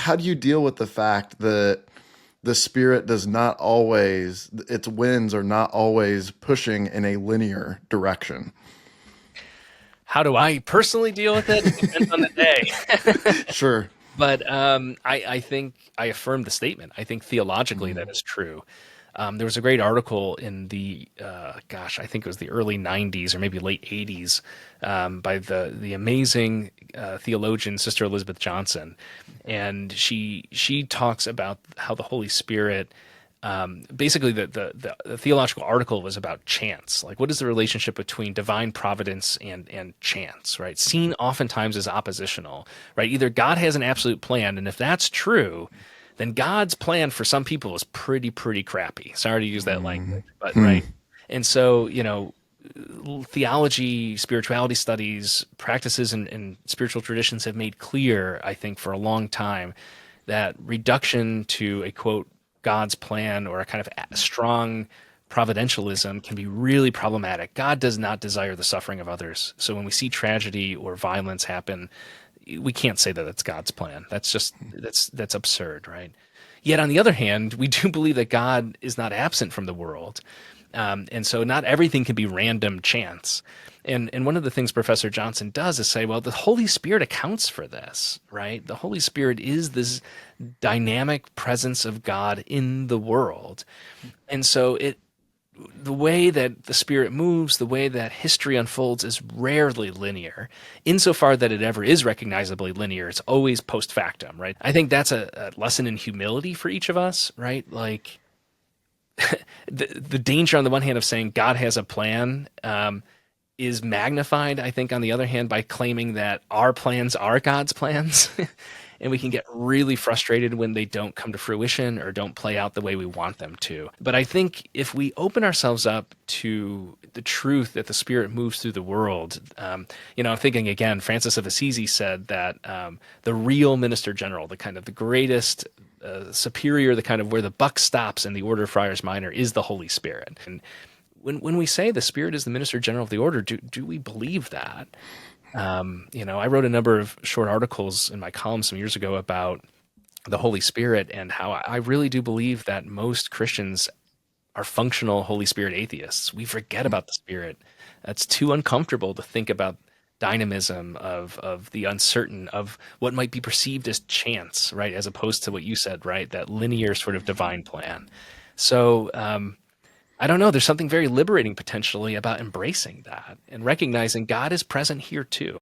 how do you deal with the fact that the spirit does not always, its winds are not always pushing in a linear direction? How do I personally deal with it? It depends on the day. Sure. But I think I affirm the statement. I think theologically that Mm, is true. There was a great article in the I think it was the early '90s or maybe late '80s by the amazing theologian Sister Elizabeth Johnson, and she talks about how the Holy Spirit. Basically, the theological article was about chance. Like, what is the relationship between divine providence and chance, right? Seen oftentimes as oppositional, right? Either God has an absolute plan, and if that's true, then God's plan for some people is pretty crappy. Sorry to use that mm, language, but hmm. right. And so, theology, spirituality studies, practices, and spiritual traditions have made clear, I think, for a long time that reduction to a quote God's plan or a kind of strong providentialism can be really problematic. God does not desire the suffering of others. So when we see tragedy or violence happen, we can't say that it's God's plan. That's absurd, right? Yet on the other hand, we do believe that God is not absent from the world. And so not everything can be random chance. And one of the things Professor Johnson does is say, well, the Holy Spirit accounts for this, right? The Holy Spirit is this dynamic presence of God in the world. And so the way that the Spirit moves, the way that history unfolds is rarely linear. Insofar that it ever is recognizably linear, it's always post factum, right? I think that's a lesson in humility for each of us, right? Like the danger on the one hand of saying God has a plan is magnified, I think, on the other hand, by claiming that our plans are God's plans. And we can get really frustrated when they don't come to fruition or don't play out the way we want them to. But I think if we open ourselves up to the truth that the Spirit moves through the world, I'm thinking again, Francis of Assisi said that the real minister general, the kind of the greatest superior, the kind of where the buck stops in the order of Friars Minor is the Holy Spirit. And when we say the Spirit is the minister general of the order, do we believe that? I wrote a number of short articles in my column some years ago about the Holy Spirit and how I really do believe that most Christians are functional Holy Spirit atheists. We forget about the Spirit. It's too uncomfortable to think about dynamism of the uncertain of what might be perceived as chance, right, as opposed to what you said, right, that linear sort of divine plan. So I don't know. There's something very liberating potentially about embracing that and recognizing God is present here too.